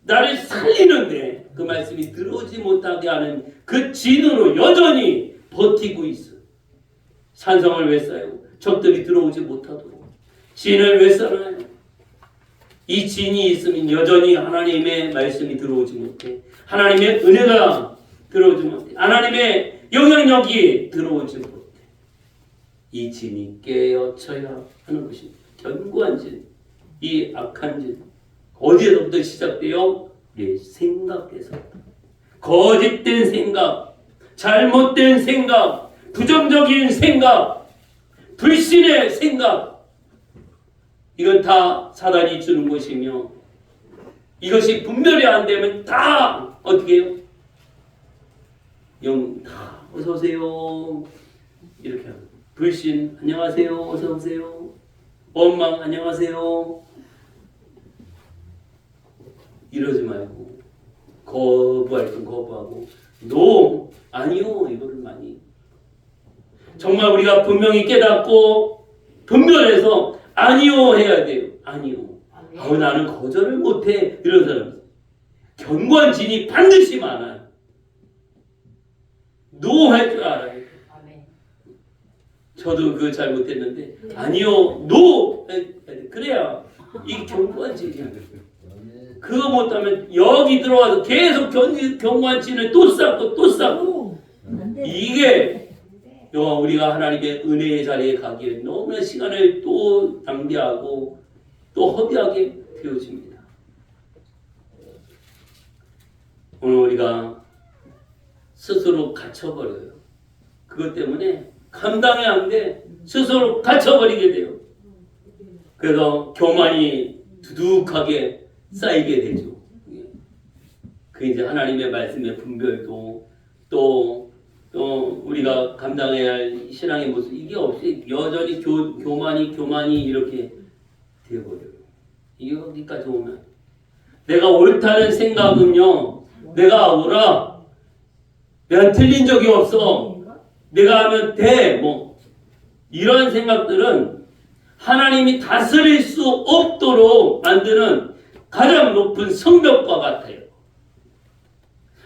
나를 살리는데 그 말씀이 들어오지 못하게 하는 그 진으로 여전히 버티고 있어. 산성을 왜 쌓아요? 적들이 들어오지 못하도록. 진을 왜 쌓아요? 이 진이 있으면 여전히 하나님의 말씀이 들어오지 못해. 하나님의 은혜가 들어오지 못해. 하나님의 영향력이 들어오지 못해. 이 진이 깨어쳐야 하는 것입니다. 견고한 진, 이 악한 진 어디에서부터 시작돼요? 우리의 생각에서. 거짓된 생각, 잘못된 생각, 부정적인 생각, 불신의 생각, 이건 다 사단이 주는 것이며 이것이 분별이 안 되면 다 어떻게 해요? 다 어서 오세요 이렇게 하고 불신 안녕하세요 어서 오세요 원망 안녕하세요 이러지 말고 거부할 건 거부하고 노 아니요 이거를 많이 정말 우리가 분명히 깨닫고 분별해서 아니요 해야 돼요. 아니요. 아우 나는 거절을 못해 이런 사람 견고한진이 반드시 많아요. 노 할 줄 알아요. 저도 그거 잘 못했는데 아니요 노 그래야 이게 견고한 진이야. 그거 못하면 여기 들어와서 계속 견고한 진을 또 쌓고 또 쌓고 이게 우리가 하나님의 은혜의 자리에 가기에 너무나 시간을 또 낭비하고 또 허비하게 되어집니다. 오늘 우리가 스스로 갇혀버려요. 그것 때문에 감당이 안 돼. 스스로 갇혀버리게 돼요. 그래서 교만이 두둑하게 쌓이게 되죠. 그 이제 하나님의 말씀의 분별도 또 우리가 감당해야 할 신앙의 모습 이게 없이 여전히 교만이 이렇게 되어버려요. 이게 어디까지 오면 내가 옳다는 생각은요 내가 옳아 내가 틀린 적이 없어 내가 하면 돼 뭐 이런 생각들은 하나님이 다스릴 수 없도록 만드는 가장 높은 성벽과 같아요.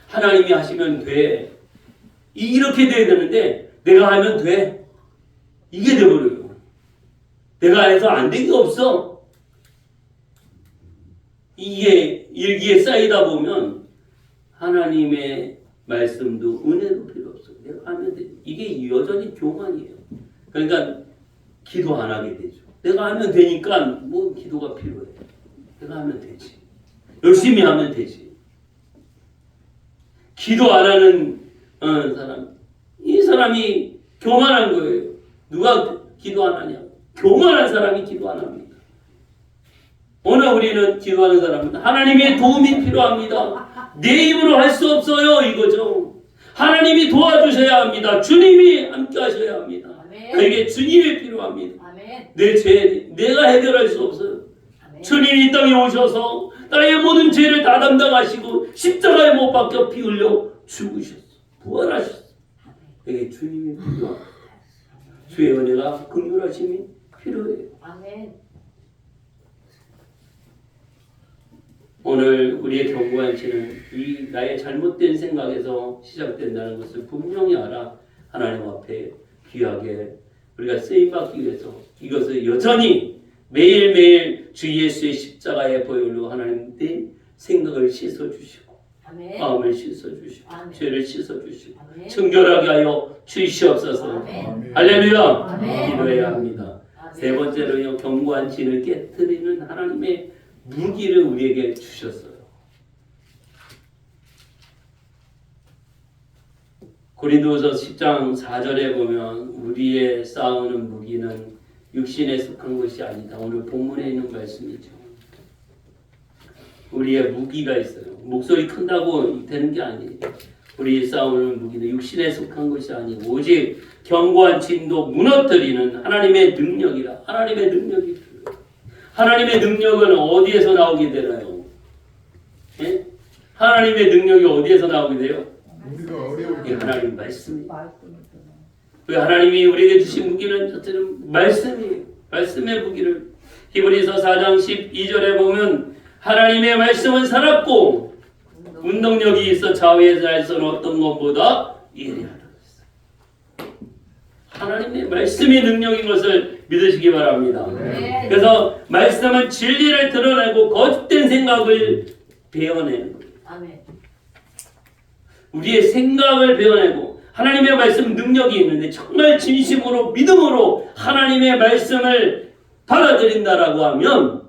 하나님이 하시면 돼 이렇게 돼야 되는데 내가 하면 돼 이게 돼버려요. 내가 해서 안 된 게 없어. 이게 쌓이다 보면 하나님의 말씀도 은혜도 필요 없어. 내가 하면 돼. 이게 여전히 교만이에요. 그러니까 기도 안 하게 되죠. 내가 하면 되니까 뭐 기도가 필요해. 내가 하면 되지. 열심히 하면 되지. 기도 안 하는 사람, 이 사람이 교만한 거예요. 누가 기도 안 하냐? 교만한 사람이 기도 안 합니다. 오늘 우리는 기도하는 사람은 하나님의 도움이 필요합니다. 내 힘으로 할 수 없어요. 이거죠. 하나님이 도와주셔야 합니다. 주님이 함께 하셔야 합니다. 나에게 주님이 필요합니다. 내 죄, 내가 해결할 수 없어요. 주님이 이 땅에 오셔서 나의 모든 죄를 다 담당하시고 십자가에 못 박혀 피 흘려 죽으셨어. 부활하셨어. 내게 주님이 필요합니다. 주의 은혜가 긍휼하심이 필요해요. 오늘 우리의 견고한 진은 이 나의 잘못된 생각에서 시작된다는 것을 분명히 알아 하나님 앞에 귀하게 우리가 쓰임받기 위해서 이것을 여전히 매일매일 주 예수의 십자가의 보혈로 하나님께 생각을 씻어주시고 마음을 씻어주시고 죄를 씻어주시고 청결하게 하여 주시옵소서. 할렐루야. 기도해야 합니다. 세 번째로요 견고한 진을 깨뜨리는 하나님의 무기를 우리에게 주셨어요. 고린도서 10장 4절에 보면 우리의 싸우는 무기는 육신에 속한 것이 아니다. 오늘 본문에 있는 말씀이죠. 우리의 무기가 있어요. 목소리 큰다고 되는 게 아니에요. 우리 싸우는 무기는 육신에 속한 것이 아니고 오직 견고한 진도 무너뜨리는 하나님의 능력이라. 하나님의 능력이 필요해요. 하나님의 능력은 어디에서 나오게 되나요? 예? 하나님의 능력이 어디에서 나오게 돼요? 예, 하나님 말씀이. 왜 하나님이 우리에게 주신 무기는 첫째는 말씀이에요. 말씀의 무기를 히브리서 4장 12절에 보면 하나님의 말씀은 살았고 운동력이 있어 좌우에서 할 수는 어떤 것보다 예리하다. 하나님의 말씀이 능력인 것을 믿으시기 바랍니다. 네. 그래서 말씀은 진리를 드러내고 거짓된 생각을 베어내는 거예요. 아멘. 우리의 생각을 베어내고 하나님의 말씀 능력이 있는데 정말 진심으로 믿음으로 하나님의 말씀을 받아들인다라고 하면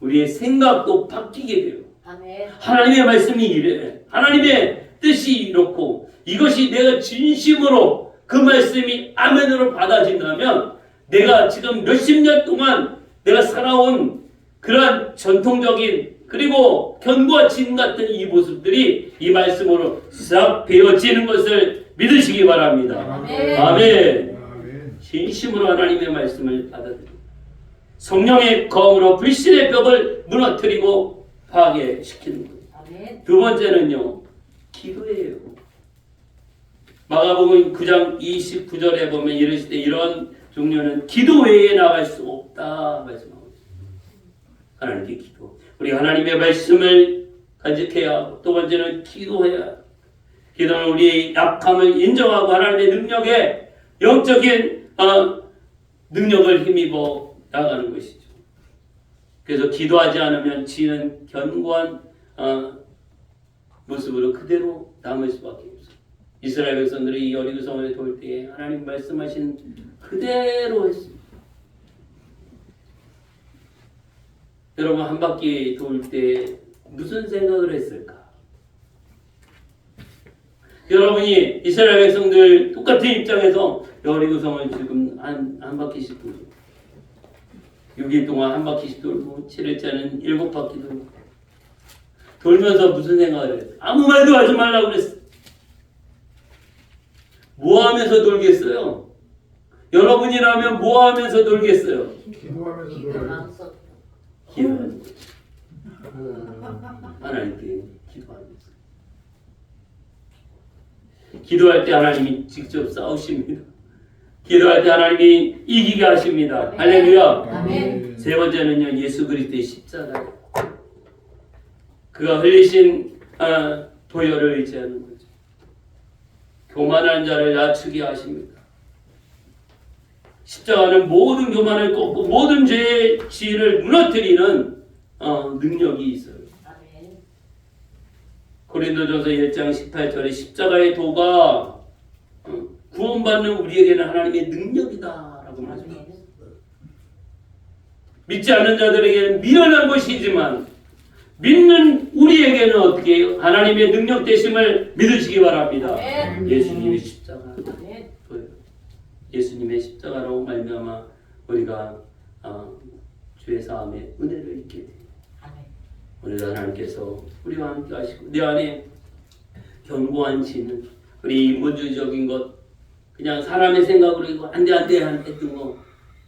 우리의 생각도 바뀌게 돼요. 아멘. 하나님의 말씀이 이래. 하나님의 뜻이 이렇고 이것이 내가 진심으로 그 말씀이 아멘으로 받아진다면 내가 지금 몇십 년 동안 내가 살아온 그러한 전통적인 그리고 견고한 진 같은 이 모습들이 이 말씀으로 싹 베어지는 것을 믿으시기 바랍니다. 아멘. 아멘. 진심으로 하나님의 말씀을 받아들입니다. 성령의 검으로 불신의 벽을 무너뜨리고 파괴시키는 거예요. 아멘. 두 번째는요, 기도예요. 마가복음 9장 29절에 보면 이르실 때 이런 종류는 기도 외에 나갈 수 없다 말씀하고 있습니다. 하나님께 기도. 우리 하나님의 말씀을 간직해야 하고, 두 번째는 기도해야 하고, 기도는 우리의 약함을 인정하고 하나님의 능력에 영적인 능력을 힘입어 나가는 것이죠. 그래서 기도하지 않으면 지는 견고한 모습으로 그대로 남을 수밖에 없어요. 이스라엘 백성들이 이 여리고 성을 돌 때에 하나님 말씀하신 그대로 했습니다. 여러분, 한 바퀴 돌 때 무슨 생각을 했을까? 여러분이 이스라엘 백성들 똑같은 입장에서 여리고 성을 지금 한 바퀴씩 돌고 6일 동안 한 바퀴씩 돌고 7일째는 7바퀴 돌고 돌면서 무슨 생각을 했어요? 아무 말도 하지 말라고 그랬어요. 뭐 하면서 돌겠어요? 여러분이라면 뭐 하면서 돌겠어요? 기도하면서 기도 놀아요. 망석. 기도하는 거죠. 하나님께 기도하면서. 기도할 때 하나님이 직접 싸우십니다. 기도할 때 하나님이 이기게 하십니다. 할렐루야. 아멘. 세 번째는요, 예수 그리스도의 십자가예요. 그가 흘리신 보혈을 의지하는 거죠. 교만한 자를 낮추게 하십니다. 십자가는 모든 교만을 꺾고 모든 죄의 지위를 무너뜨리는 능력이 있어요. 아멘. 고린도전서 1장 18절에 십자가의 도가 구원받는 우리에게는 하나님의 능력이다라고 말합니다. 아멘. 믿지 않는 자들에게는 미련한 것이지만 믿는 우리에게는 어떻게 해요? 하나님의 능력 되심을 믿으시기 바랍니다. 아멘. 예수님의 십자가, 아멘. 예수님의 십자가로 말미암아 우리가 주의 사함의 은혜를 잊게 돼요. 아멘. 오늘 하나님께서 우리와 함께 하시고 내 안에 견고한 지는 우리 인본주의적인 것, 그냥 사람의 생각으로 이거 안돼 했던 거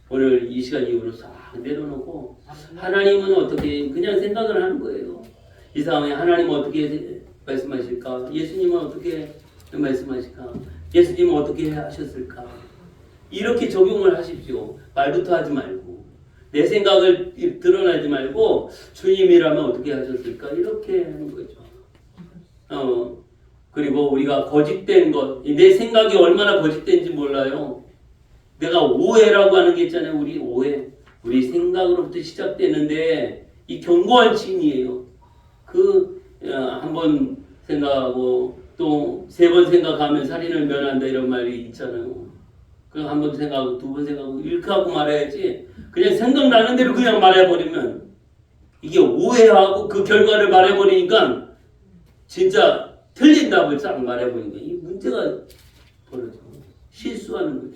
오늘 이 시간 이후로 싹 내려놓고 하나님은 어떻게 그냥 생각을 하는 거예요. 이 상황에 하나님은 어떻게 말씀하실까? 예수님은 어떻게 말씀하실까? 예수님은 어떻게 하셨을까? 이렇게 적용을 하십시오. 말부터 하지 말고 내 생각을 드러내지 말고 주님이라면 어떻게 하셨을까? 이렇게 하는 거죠. 그리고 우리가 거짓된 것, 내 생각이 얼마나 거짓된지 몰라요. 내가 오해라고 하는 게 있잖아요. 우리 오해. 우리 생각으로부터 시작되는데 이 견고한 진이에요. 한 번 생각하고 또 세 번 생각하면 살인을 면한다 이런 말이 있잖아요. 그 한 번 생각하고 두 번 생각하고 이렇게 하고 말해야지. 그냥 생각나는 대로 그냥 말해버리면 이게 오해하고 그 결과를 말해버리니까 진짜 틀린 답을 딱 말해버리니까 이 문제가 벌어져. 실수하는 거죠.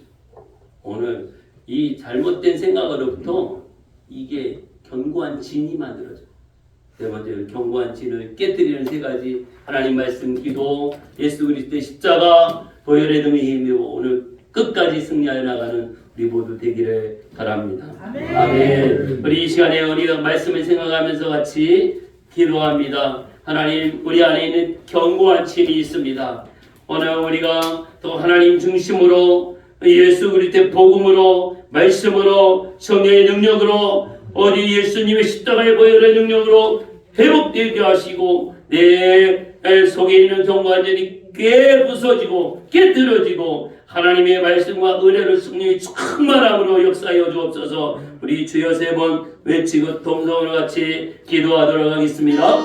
오늘 이 잘못된 생각으로부터 이게 견고한 진이 만들어져요. 네 번째로 견고한 진을 깨뜨리는 세 가지 하나님 말씀, 기도, 예수 그리스도의 십자가, 보혈의 등의 힘이고 오늘 끝까지 승리하여 나가는 우리 모두 되기를 바랍니다. 아멘. 아멘. 우리 이 시간에 우리가 말씀을 생각하면서 같이 기도합니다. 하나님, 우리 안에 있는 견고한 진이 있습니다. 오늘 우리가 또 하나님 중심으로 예수 그리스도의 복음으로 말씀으로 성령의 능력으로 어디 예수님의 십자가의 보혈의 능력으로 회복되게 하시고 내 속에 있는 견고한 진이 깨부서지고 깨뜨려지고 하나님의 말씀과 은혜를 승리의 충만함으로 역사하여 주옵소서. 우리 주여 세 번 외치고 동성으로 같이 기도하도록 하겠습니다.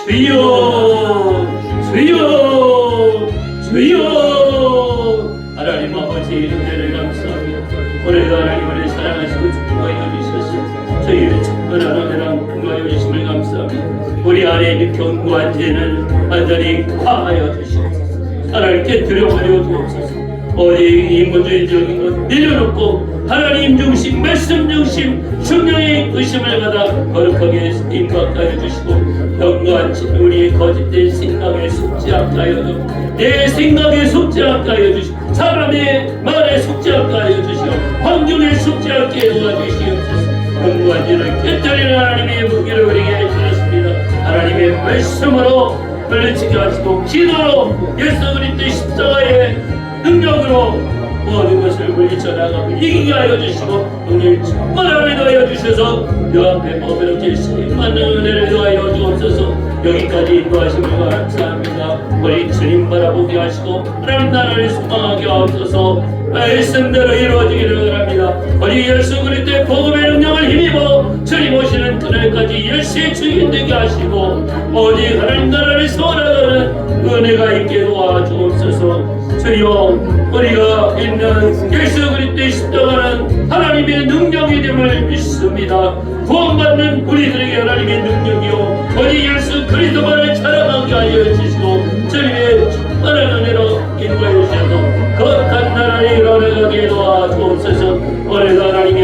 주여 주여 주여. 하나님 아버지 은혜를 감사합니다. 오늘도 하나님을 사랑하시고 축복하여 주셔서 저희를 특별한 은혜랑 긍휼하여 주심을 감사합니다. 우리 안에 있는 견고한 죄는 완전히 파하여 주시옵소서. 하나님께 드려버려 주옵소서. 어디 인본주의적인 것 내려놓고 하나님 중심, 말씀 중심, 성령의 의심을 받아 거룩하게 임박하여 주시고 견고한 진 우리의 거짓된 생각에 속지 않게 하여 주시고 내 생각에 속지 않게 하여 주시고 사람의 말에 속지 않게 하여 주시고 환경에 속지 않게 도와주시옵소서. 견고한 진을 깨뜨리는 하나님의 무기를 우리에게 주셨습니다. 하나님의 말씀으로 물리치게 하시고 기도로 예수 그리스도의 십자가의 능력으로 모든 것을 물리쳐 나가고 이기게 하여 주시고 오늘 충만함을 더하여 주셔서 여 앞에 법이렇게 많은 은혜를 더하여 주옵소서. 여기까지 인도하심을 감사합니다. 우리 주님 바라보게 하시고 하나님 나라를 소망하게 하옵소서. 말씀대로 이루어지기를 바랍니다. 우리 예수 그리스도의 복음의 능력을 힘입어 주님 오시는 그날까지 열심히 주인 되게 하시고 오직 하나님 나라를 소원하는 은혜가 있게 도와주옵소서. 주여 우리가 있는 예수 그리스도의 십자가는 하나님의 능력이 됨을 믿습니다. 구원받는 우리들에게 하나님의 능력이요 오직 예수 그리스도만을 자랑하게 하여 주시고 주님의 충만한 은혜로 인도해 주셔서 거룩한 나라를 이뤄나가게 도와주옵소서. 오늘도 하나님이